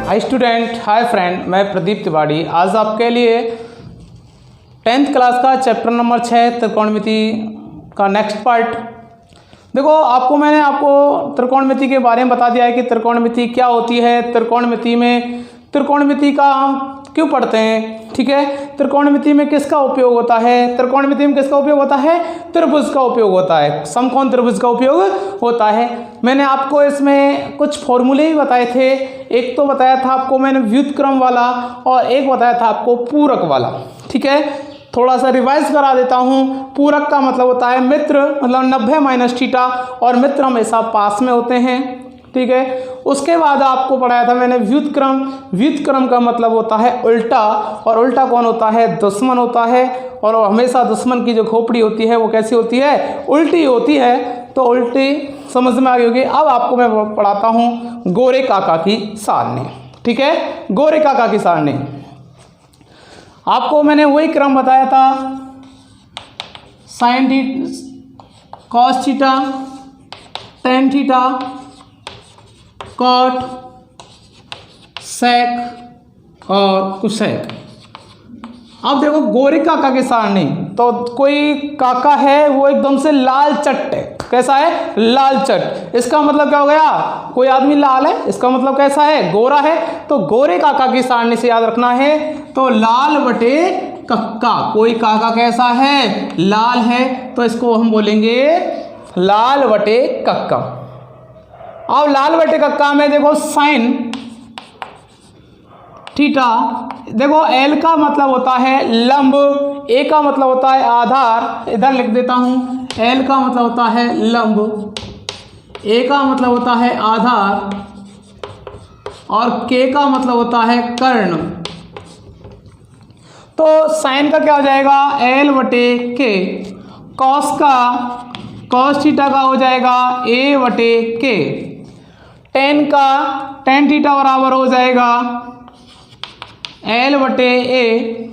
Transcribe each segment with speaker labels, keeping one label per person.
Speaker 1: Hi student, hi friend, मैं प्रदीप तिवारी आज आपके लिए 10th क्लास का चैप्टर नंबर 6 त्रिकोणमिति का नेक्स्ट पार्ट। देखो मैंने आपको त्रिकोणमिति के बारे में बता दिया है कि त्रिकोणमिति क्या होती है, त्रिकोणमिति का हम क्यों पढ़ते हैं, ठीक है। त्रिकोणमिति में किसका उपयोग होता है, त्रिकोणमिति में किसका उपयोग होता है, त्रिभुज का उपयोग होता है, समकोण त्रिभुज का उपयोग होता है। मैंने आपको इसमें कुछ फॉर्मूले भी बताए थे। एक तो बताया था आपको मैंने व्युत्क्रम वाला और एक बताया था आपको पूरक वाला, ठीक है। थोड़ा सा रिवाइज करा देता हूँ। पूरक का मतलब होता है मित्र, मतलब 90 - थीटा, और मित्र हमेशा पास में होते हैं, ठीक है। उसके बाद आपको पढ़ाया था मैंने व्युत्क्रम का मतलब होता है उल्टा, और उल्टा कौन होता है, दुश्मन होता है, और हमेशा दुश्मन की जो खोपड़ी होती है वो कैसी होती है, उल्टी होती है। तो उल्टी समझ में आ गई होगी। अब आपको मैं पढ़ाता हूँ गोरे काका की सारणी, ठीक है। गोरे काका की सारणी आपको मैंने वही क्रम बताया था, sine theta, cos theta, tan theta, cot, sec और कुसेक। अब देखो गोरे काका की सारणी, तो कोई काका है वो एकदम से लाल चट्ट है। कैसा है, लाल चट्ट। इसका मतलब क्या हो गया, कोई आदमी लाल है, इसका मतलब कैसा है, गोरा है। तो गोरे काका की सारणी से याद रखना है, तो लाल बटे कक्का। कोई काका कैसा है, लाल है, तो इसको हम बोलेंगे लाल बटे कक्का। अब लाल बटे कक्का में देखो साइन थीटा, देखो एल का मतलब होता है लंब, ए का मतलब होता है आधार, इधर लिख देता हूं। एल का मतलब होता है लंब, ए का मतलब होता है आधार, और के का मतलब होता है कर्ण। तो साइन का क्या हो जाएगा, एल बटे के। कॉस थीटा का हो जाएगा ए बटे के। टेन थीटा बराबर हो जाएगा एल बटे ए।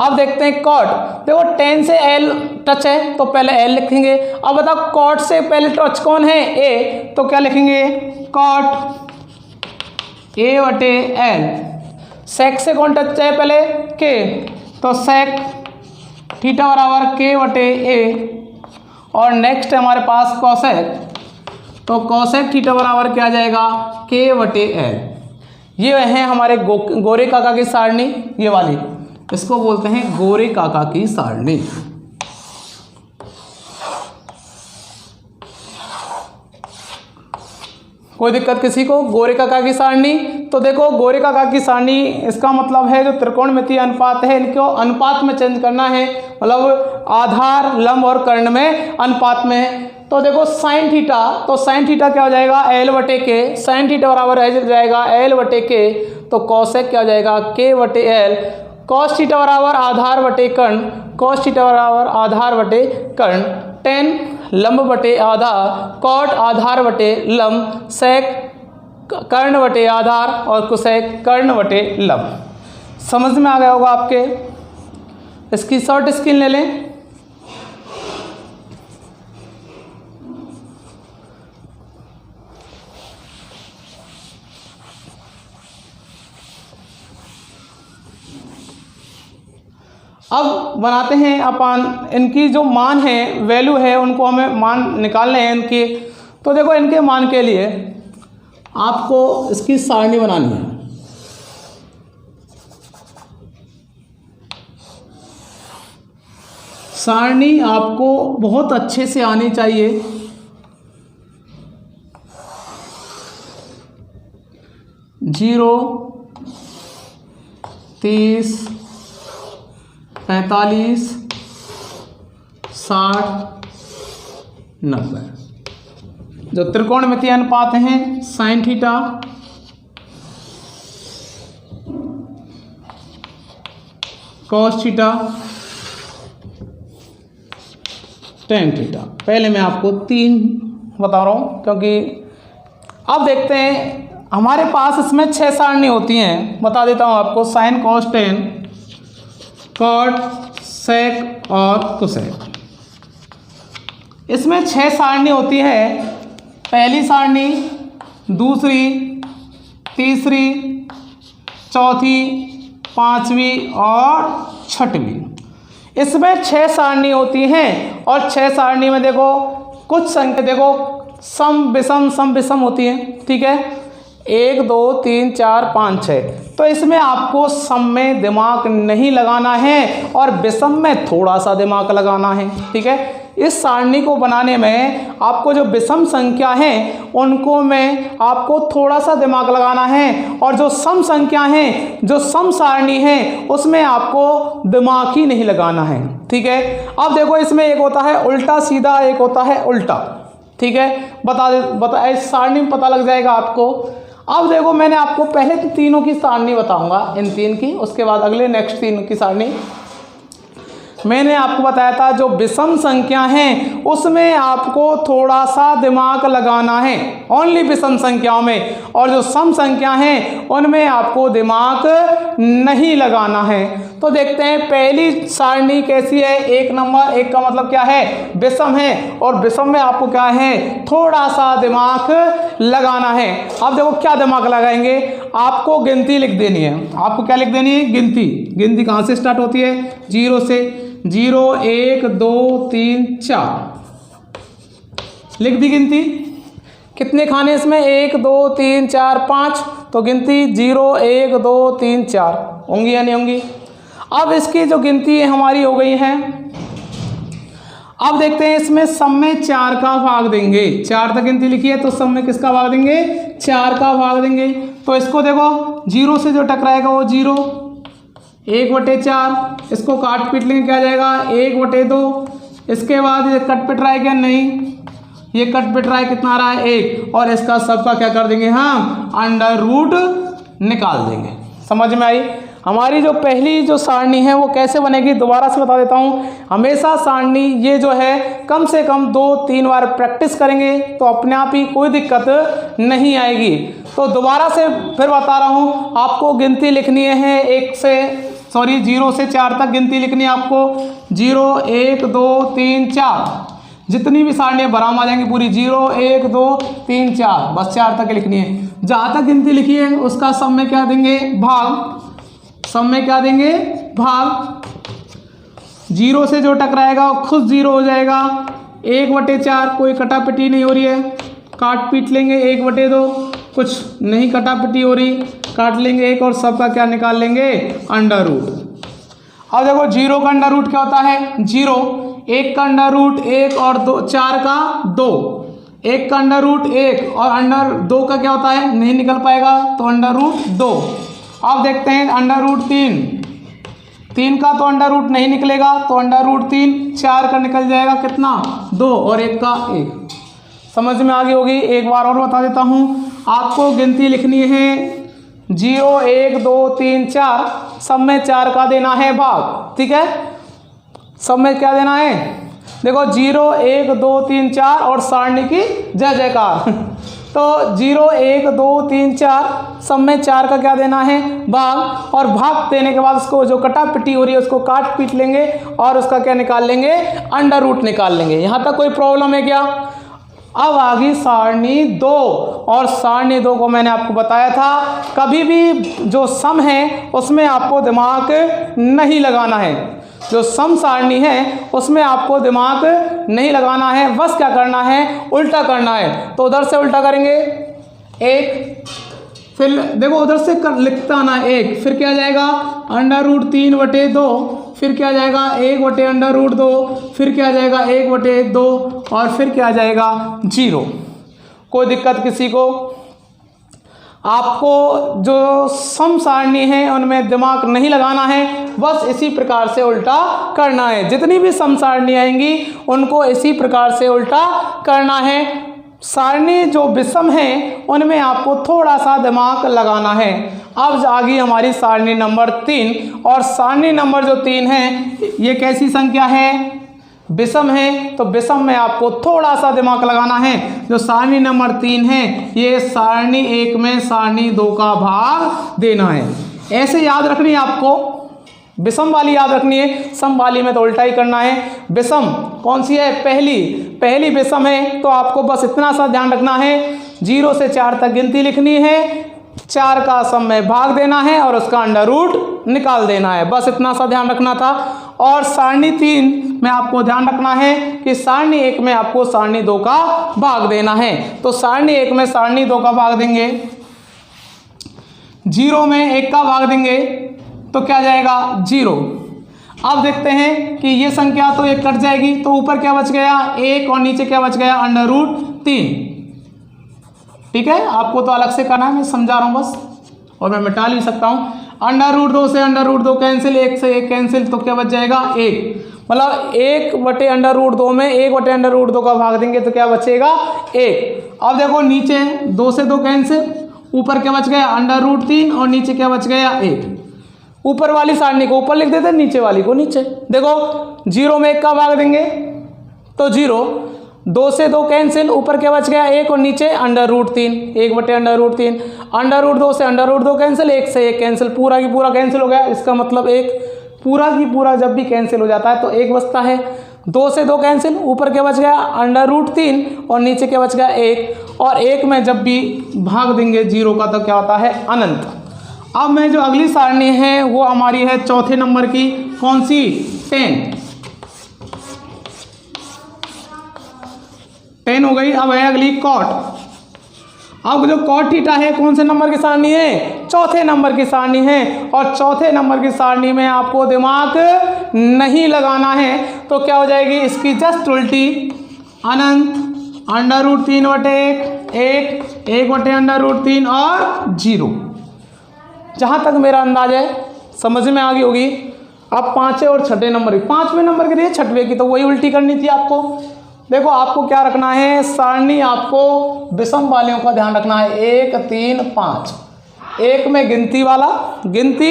Speaker 1: अब देखते हैं कॉट। देखो टेन से एल टच है तो पहले एल लिखेंगे। अब बताओ कॉट से पहले टच कौन है, ए, तो क्या लिखेंगे, कॉट ए बटे एल। सेक से कौन टच है पहले, के, तो सेक थीटा बराबर के बटे ए। और नेक्स्ट है हमारे पास कॉसेक, तो कॉसेक थीटा बराबर क्या आ जाएगा, के बटे एल। ये है हमारे गोरे काका की सारणी, ये वाली, इसको बोलते हैं गोरे काका की सारणी। कोई दिक्कत किसी को, गोरे काका की सारणी। तो देखो गोरे काका की सारणी, इसका मतलब है जो त्रिकोणमितीय अनुपात है इनको अनुपात में चेंज करना है, मतलब आधार, लंब और कर्ण में अनुपात में। तो देखो साइन थीटा, तो साइन थीटा क्या हो जाएगा, एल बटे के। साइन थीटा बराबर हो जाएगा एल बटे के, तो कॉसेक क्या हो जाएगा, के बटे एल। कॉस थीटा बराबर आधार बटे कर्ण, कॉस थीटा बराबर आधार बटे कर्ण। टेन लंब बटे आधार, कॉट आधार बटे लंब, सेक कर्ण बटे आधार, और कुसेक कर्ण बटे लंब। समझ में आ गया होगा आपके। इसकी शॉर्ट स्क्रीन ले लें। अब बनाते हैं अपन, इनकी जो मान है, वैल्यू है, उनको हमें मान निकालने हैं इनके। तो देखो इनके मान के लिए आपको इसकी सारणी बनानी है। सारणी आपको बहुत अच्छे से आनी चाहिए। जीरो, 30, 45, 60, 90। जो त्रिकोणमितीय अनुपात हैं, sign theta, cos theta, tan theta. पहले मैं आपको 3 बता रहा हूँ, क्योंकि अब देखते हैं हमारे पास इसमें 6 सारणी होती हैं। बता देता हूँ आपको, sign, cos, tan, cot, sec और कुसेक। इसमें 6 सारणी होती है। पहली सारणी, दूसरी, तीसरी, चौथी, पांचवी और छठवीं। इसमें 6 सारणी होती हैं और 6 सारणी में देखो कुछ संख्या देखो सम विषम होती हैं, ठीक है। 1 2 3 4 5 6। तो इसमें आपको सम में दिमाग नहीं लगाना है और विषम में थोड़ा सा दिमाग लगाना है, ठीक है। इस सारणी को बनाने में आपको जो विषम संख्या हैं उनको में आपको थोड़ा सा दिमाग लगाना है और जो सम संख्या हैं, जो सम सारणी है उसमें आपको दिमाग ही नहीं लगाना है, ठीक है। अब देखो इसमें एक होता है उल्टा सीधा, एक होता है उल्टा, ठीक है। बता इस सारणी में पता लग जाएगा आपको। अब देखो मैंने आपको पहले तो तीनों की सारणी बताऊंगा, इन 3 की, उसके बाद अगले नेक्स्ट 3 की सारणी। मैंने आपको बताया था जो विषम संख्या हैं उसमें आपको थोड़ा सा दिमाग लगाना है, ओनली विषम संख्याओं में, और जो सम संख्या हैं उनमें आपको दिमाग नहीं लगाना है। तो देखते हैं पहली सारणी कैसी है। 1 नंबर, 1 का मतलब क्या है, विषम है, और विषम में आपको क्या है, थोड़ा सा दिमाग लगाना है। अब देखो क्या दिमाग लगाएंगे, आपको गिनती लिख देनी है। आपको क्या लिख देनी है, गिनती। गिनती कहाँ से स्टार्ट होती है, 0 से। 0 1 2 3 4 लिख दी गिनती। कितने खाने इसमें, 1 2 3 4 5, तो गिनती 0 1 2 3 4 होंगी या नहीं होंगी। अब इसकी जो गिनती हमारी हो गई है। अब देखते हैं इसमें सम में 4 का भाग देंगे। 4 तक गिनती लिखी है तो सम में किसका भाग देंगे, 4 का भाग देंगे। तो इसको देखो 0 से जो टकराएगा वो 0, 1/4, इसको काट पीट लेंगे, क्या जाएगा 1/2। इसके बाद ये कट पिट रहा है क्या, नहीं, ये कट पिट रहा है, कितना आ रहा है 1, और इसका सबका क्या कर देंगे हम, अंडर रूट निकाल देंगे। समझ में आई। हमारी जो पहली जो सारणी है वो कैसे बनेगी, दोबारा से बता देता हूँ। हमेशा सारणी ये जो है कम से कम 2-3 बार प्रैक्टिस करेंगे तो अपने आप ही कोई दिक्कत नहीं आएगी। तो दोबारा से फिर बता रहा हूँ, आपको गिनती लिखनी है 0 से 4 तक गिनती लिखनी है आपको। 0 1 2 3 4, जितनी भी सारणियाँ बराबर आ जाएंगी पूरी, 0 1 2 3 4, बस 4 तक लिखनी है। जहाँ तक गिनती लिखी है उसका सम में क्या देंगे, भाग। सम में क्या देंगे, भाग। 0 से जो टकराएगा वो खुद 0 हो जाएगा। 1/4, कोई कटापिटी नहीं हो रही है, काट पीट लेंगे। 1/2, कुछ नहीं कटापिटी हो रही, काट लेंगे 1, और सबका क्या निकाल लेंगे, अंडर रूट। अब देखो 0 का अंडर रूट क्या होता है, 0। 1 का अंडर रूट 1 और 2, 4 का 2। 1 का अंडर रूट 1 और अंडर 2 का क्या होता है, नहीं निकल पाएगा, तो अंडर रूट 2। अब देखते हैं अंडर रूट 3 का तो अंडर रूट नहीं निकलेगा, तो अंडर रूट 3, 4 का निकल जाएगा कितना, 2, और 1 का 1। समझ में आ गई होगी। एक बार और बता देता हूँ, आपको गिनती लिखनी है 0 1 2 3 4, सब में 4 का देना है भाग, ठीक है। सब में क्या देना है, देखो 0 1 2 3 4 और सारणी की जय जयकार। तो 0 1 2 3 4, सब में 4 का क्या देना है, भाग। और भाग देने के बाद उसको जो कटा पिटी हो रही है उसको काट पीट लेंगे और उसका क्या निकाल लेंगे, अंडर रूट निकाल लेंगे। यहाँ तक कोई प्रॉब्लम है क्या। अब आ गई सारणी 2, और सारणी 2 को मैंने आपको बताया था, कभी भी जो सम है उसमें आपको दिमाग नहीं लगाना है। जो सम सारणी है उसमें आपको दिमाग नहीं लगाना है, बस क्या करना है, उल्टा करना है। तो उधर से उल्टा करेंगे 1, फिर देखो उधर से लिखता ना 1, फिर क्या जाएगा अंडर रूट 3/2, फिर क्या जाएगा 1/√2, फिर क्या जाएगा 1/2, और फिर क्या जाएगा 0। कोई दिक्कत किसी को। आपको जो सम सारणी है उनमें दिमाग नहीं लगाना है, बस इसी प्रकार से उल्टा करना है। जितनी भी सम सारणी आएंगी उनको इसी प्रकार से उल्टा करना है। सारणी जो विषम है उनमें आपको थोड़ा सा दिमाग लगाना है। अब आ गई हमारी सारणी नंबर 3, और सारणी नंबर जो 3 है ये कैसी संख्या है, विषम है, तो विषम में आपको थोड़ा सा दिमाग लगाना है। जो सारणी नंबर 3 है ये सारणी 1 में सारणी 2 का भाग देना है। ऐसे याद रखनी है आपको, विषम वाली याद रखनी है, सम वाली में तो उल्टा ही करना है। विषम कौन सी है, पहली विषम है, तो आपको बस इतना सा ध्यान रखना है 0 से 4 तक गिनती लिखनी है, 4 का सम में भाग देना है और उसका अंडर रूट निकाल देना है। बस इतना सा ध्यान रखना था। और सारणी 3 में आपको ध्यान रखना है कि सारणी 1 में आपको सारणी 2 का भाग देना है। तो सारणी 1 में सारणी 2 का भाग देंगे, 0 में 1 का भाग देंगे तो क्या जाएगा 0। अब देखते हैं कि ये संख्या तो 1 कट जाएगी, तो ऊपर क्या बच गया 1 और नीचे क्या बच गया अंडर रूट 3। ठीक है, आपको तो अलग से करना है, मैं समझा रहा हूँ बस, और मैं मिटा भी सकता हूँ। अंडर रूट 2 से अंडर रूट 2 कैंसिल, 1 से 1 कैंसिल, तो क्या बच जाएगा 1। मतलब 1 बटे अंडर रूट 2 में 1 बटे अंडर रूट 2 का भाग देंगे तो क्या बचेगा 1। अब देखो नीचे 2 से 2 कैंसिल, ऊपर क्या बच गया अंडर रूट 3 और नीचे क्या बच गया 1। ऊपर वाली सारणी को ऊपर लिख देते, नीचे वाली को नीचे। देखो 0 में 1 का भाग देंगे तो 0, 2 से 2 कैंसिल, ऊपर क्या बच गया 1 और नीचे अंडर रूट 3, 1 बटे अंडर रूट 3। अंडर रूट 2 से अंडर रूट 2 कैंसिल, 1 से 1 कैंसिल, पूरा की पूरा कैंसिल हो गया। इसका मतलब 1 पूरा की पूरा जब भी कैंसिल हो जाता है तो 1 बचता है। 2 से 2 कैंसिल, ऊपर क्या बच गया अंडर रूट 3 और नीचे क्या बच गया 1। और 1 में जब भी भाग देंगे 0 का तो क्या होता है अनंत। अब मैं जो अगली सारणी है वो हमारी है चौथे नंबर की, कौन सी 10 हो गई। अब है अगली कॉट। अब जो कॉट थीटा है कौन से नंबर की सारणी है, चौथे नंबर की सारणी है। और चौथे नंबर की सारणी में आपको दिमाग नहीं लगाना है, तो क्या हो जाएगी इसकी जस्ट उल्टी, अनंत, अंडर रूट 3 बटे 1, 1 बटे अंडर रूट 3 और 0। जहाँ तक मेरा अंदाज है समझ में आ गई होगी। अब 5वें और 6ठे नंबर की, 5वें नंबर के लिए 6वें की तो वही उल्टी करनी थी आपको। देखो आपको क्या रखना है, सारणी आपको विषम वालों का ध्यान रखना है, 1 3 5। 1 में गिनती वाला, गिनती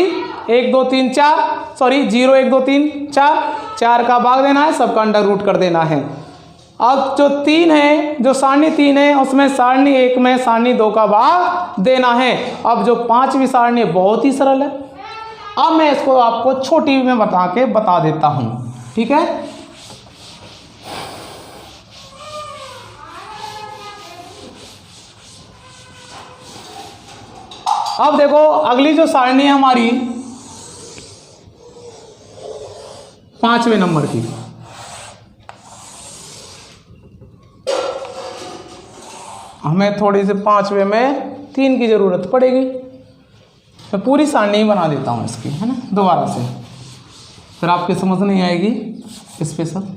Speaker 1: 1 2 3 4, सॉरी 0 1 2 3 4, 4 का भाग देना है, सबका अंडर रूट कर देना है। अब जो 3 है, जो सारणी 3 है उसमें सारणी 1 में सारणी 2 का भाग देना है। अब जो 5वीं सारणी है बहुत ही सरल है। अब मैं इसको आपको छोटी में बता देता हूँ, ठीक है। अब देखो अगली जो सारणी है हमारी 5वें नंबर की, हमें थोड़ी सी 5वें में 3 की जरूरत पड़ेगी। मैं पूरी सारणी ही बना देता हूँ इसकी, है ना, दोबारा से, फिर आपकी समझ नहीं आएगी इस पे सब।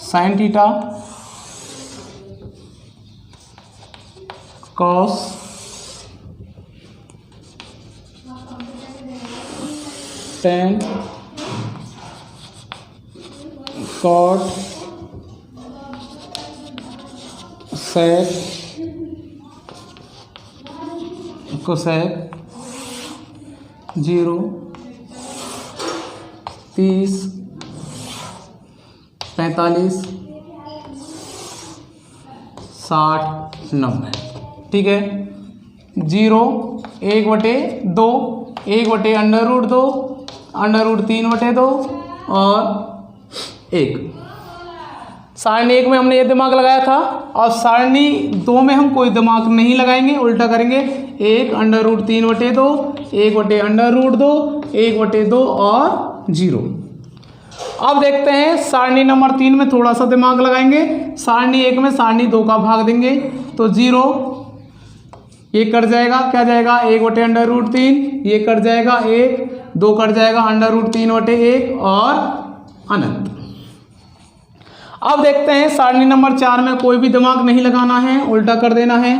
Speaker 1: Sine theta cos tan cot sec cosec 0 30 45 60 90, ठीक है। 0 1 बटे 2, 1 बटे अंडर रूट 2, अंडर रूट 3 बटे 2 और 1। सारणी 1 में हमने ये दिमाग लगाया था, और सारणी 2 में हम कोई दिमाग नहीं लगाएंगे, उल्टा करेंगे। 1 अंडर रूट 3 बटे 2, 1 बटे अंडर रूट 2, 1 बटे 2 और 0। अब देखते हैं सारणी नंबर 3 में थोड़ा सा दिमाग लगाएंगे। सारणी 1 में सारणी 2 का भाग देंगे तो 0, ये कट जाएगा, क्या जाएगा 1 बटे अंडर रूट 3, ये कट जाएगा 1, 2 कट जाएगा अंडर रूट 3 बटे 1 और अनंत। अब देखते हैं सारणी नंबर 4 में कोई भी दिमाग नहीं लगाना है, उल्टा कर देना है।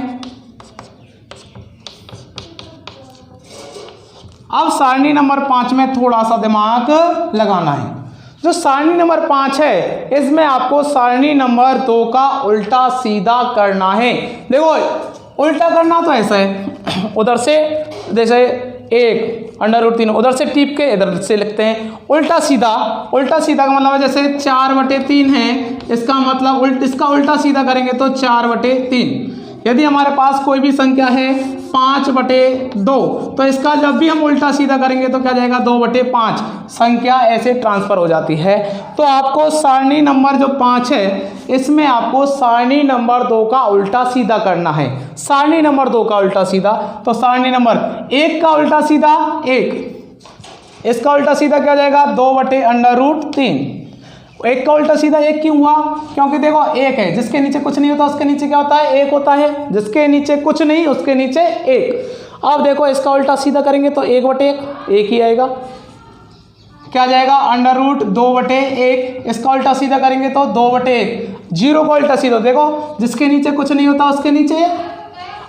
Speaker 1: अब सारणी नंबर 5 में थोड़ा सा दिमाग लगाना है। जो सारणी नंबर 5 है इसमें आपको सारणी नंबर 2 का उल्टा सीधा करना है। देखो उल्टा करना तो ऐसा है, उधर से जैसे 1 अंडर रूट 3 उधर से टीप के इधर से लिखते हैं। उल्टा सीधा, उल्टा सीधा का मतलब है जैसे 4 बटे 3 है, इसका मतलब इसका उल्टा सीधा करेंगे तो 4 बटे 3। यदि हमारे पास कोई भी संख्या है 5/2। तो इसका जब भी हम उल्टा सीधा करेंगे तो क्या जाएगा 2/5, संख्या ऐसे ट्रांसफर हो जाती है। तो आपको सारणी नंबर जो 5 है इसमें आपको सारणी नंबर 2 का उल्टा सीधा करना है। सारणी नंबर 2 का उल्टा सीधा, तो सारणी नंबर 1 का उल्टा सीधा 1, इसका उल्टा सीधा क्या जाएगा 2/√3। एक का उल्टा सीधा 1 क्यों हुआ? क्योंकि देखो 1 है, जिसके नीचे कुछ नहीं होता उसके नीचे क्या होता है 1 होता है, जिसके नीचे कुछ नहीं उसके नीचे 1। अब देखो इसका उल्टा सीधा करेंगे तो 1/1 1 ही आएगा, क्या जाएगा √2/1। इसका उल्टा सीधा करेंगे तो 2/1। 0 का उल्टा सीधा देखो जिसके नीचे कुछ नहीं होता उसके नीचे।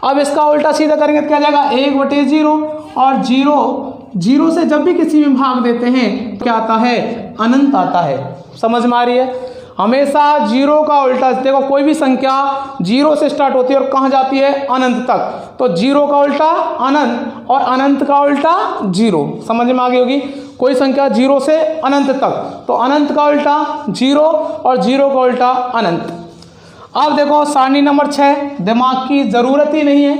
Speaker 1: अब इसका उल्टा सीधा करेंगे तो क्या जाएगा 1/0। और 0 से जब भी किसी में भाग देते हैं तो क्या आता है अनंत आता है। समझ में आ रही है? हमेशा 0 का उल्टा, देखो कोई भी संख्या 0 से स्टार्ट होती है और कहाँ जाती है अनंत तक, तो 0 का उल्टा अनंत और अनंत का उल्टा 0। समझ में आ गई होगी? कोई संख्या 0 से अनंत तक, तो अनंत का उल्टा 0 और 0 का उल्टा अनंत। अब देखो सारणी नंबर 6, दिमाग की जरूरत ही नहीं है,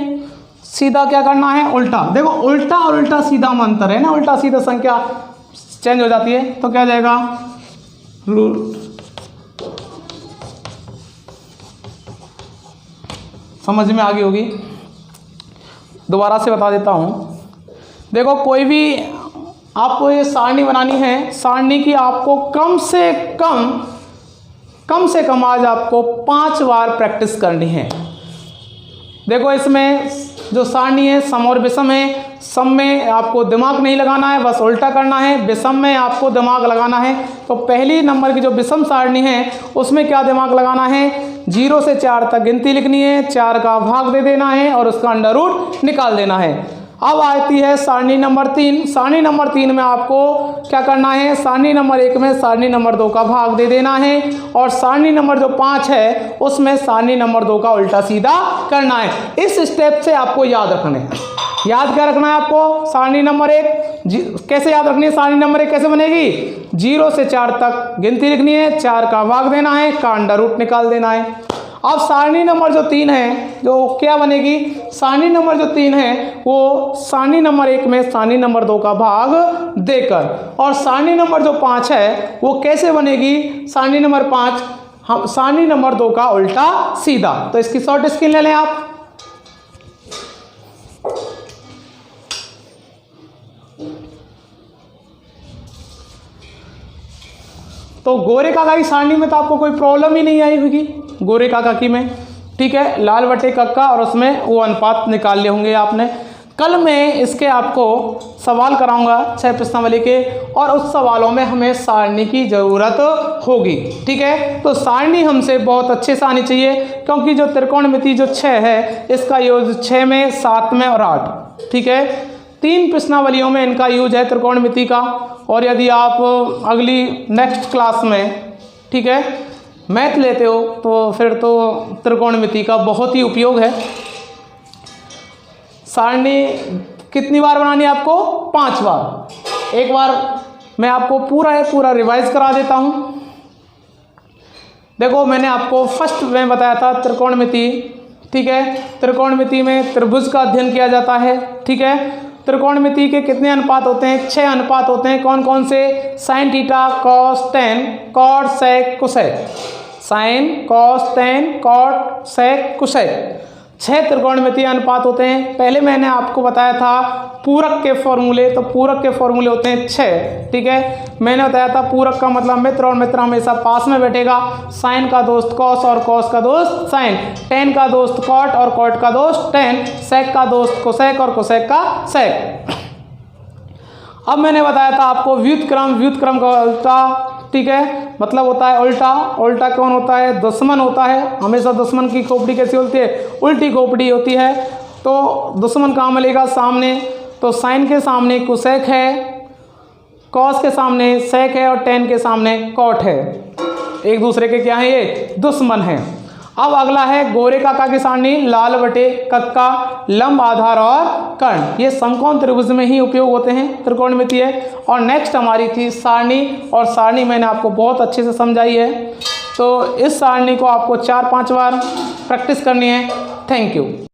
Speaker 1: सीधा क्या करना है उल्टा। देखो उल्टा और उल्टा सीधा में अंतर है ना, उल्टा सीधा संख्या चेंज हो जाती है। तो क्या जाएगा समझ में आ गई होगी? दोबारा से बता देता हूँ। देखो कोई भी आपको ये सारणी बनानी है, सारणी की आपको कम से कम आज आपको 5 बार प्रैक्टिस करनी है। देखो इसमें जो सारणी है सम और विषम है, सम में आपको दिमाग नहीं लगाना है, बस उल्टा करना है। विषम में आपको दिमाग लगाना है। तो पहली नंबर की जो विषम सारणी है उसमें क्या दिमाग लगाना है, 0 से 4 तक गिनती लिखनी है, 4 का भाग दे देना है और उसका अंडर रूट निकाल देना है। अब आती है सारणी नंबर 3। सारणी नंबर 3 में आपको क्या करना है, सारणी नंबर 1 में सारणी नंबर 2 का भाग दे देना है और सारणी नंबर जो 5 है उसमें सारणी नंबर 2 का उल्टा सीधा करना है। इस स्टेप से आपको याद रखना है। याद क्या रखना है आपको, सारणी नंबर 1 कैसे याद रखनी है, सारणी नंबर 1 कैसे बनेगी, 0 से 4 तक गिनती लिखनी है, 4 का भाग देना है, का अंडर रूट निकाल देना है। अब सारणी नंबर जो 3 है जो क्या बनेगी, सारणी नंबर जो 3 है वो सारणी नंबर 1 में सारणी नंबर 2 का भाग देकर, और सारणी नंबर जो 5 है वो कैसे बनेगी, सारणी नंबर 5 हम सारणी नंबर 2 का उल्टा सीधा। तो इसकी शॉर्ट स्क्रीन ले लें आप। तो गोरे काका की सारणी में तो आपको कोई प्रॉब्लम ही नहीं आई होगी, गोरे काका की में, ठीक है, लाल बटे कक्का और उसमें वो अनुपात निकाल लिए होंगे आपने। कल मैं इसके आपको सवाल कराऊंगा 6 प्रश्नावली के, और उस सवालों में हमें सारणी की ज़रूरत होगी, ठीक है। तो सारणी हमसे बहुत अच्छे से आनी चाहिए, क्योंकि जो त्रिकोणमिति जो 6 है इसका यूज 6 में 7 में और 8, ठीक है, 3 प्रश्नावलियों में इनका यूज है त्रिकोणमिति का। और यदि आप अगली नेक्स्ट क्लास में, ठीक है, मैथ लेते हो तो फिर तो त्रिकोणमिति का बहुत ही उपयोग है। सारणी कितनी बार बनानी है आपको, 5 बार। एक बार मैं आपको पूरा रिवाइज करा देता हूँ। देखो मैंने आपको फर्स्ट में बताया था त्रिकोणमिति, ठीक है, त्रिकोणमिति में त्रिभुज का अध्ययन किया जाता है, ठीक है। त्रिकोणमिति के कितने अनुपात होते हैं, 6 अनुपात होते हैं। कौन कौन से, sine theta, cos, tan, cot, sec, cosec. Sine, cos, tan, cot, sec, cosec, 6 त्रिकोणमिति अनुपात होते हैं। पहले मैंने आपको बताया था पूरक के फॉर्मूले, तो पूरक के फॉर्मूले होते हैं 6, ठीक है। मैंने बताया था पूरक का मतलब मित्र, और मित्र हमेशा पास में बैठेगा। साइन का दोस्त कॉस और कॉस का दोस्त साइन, टेन का दोस्त कॉट और कॉट का दोस्त टेन, सेक का दोस्त कोसेक और कोसेक का सेक। अब मैंने बताया था आपको व्युत्क्रम का उल्टा, ठीक है, मतलब होता है उल्टा। उल्टा कौन होता है, दुश्मन होता है। हमेशा दुश्मन की खोपड़ी कैसी होती है, उल्टी खोपड़ी होती है। तो दुश्मन कहाँ मिलेगा, सामने। तो साइन के सामने कोसेक है, कॉस के सामने सेक है और टेन के सामने कॉट है। एक दूसरे के क्या है, ये दुश्मन है। अब अगला है गोरे काका की सारणी, लाल बटे कक्का, लंब, आधार और कर्ण। ये समकोण त्रिभुज में ही उपयोग होते हैं, त्रिकोणमिति है। और नेक्स्ट हमारी थी सारणी, और सारणी मैंने आपको बहुत अच्छे से समझाई है। तो इस सारणी को आपको 4-5 बार प्रैक्टिस करनी है। Thank you.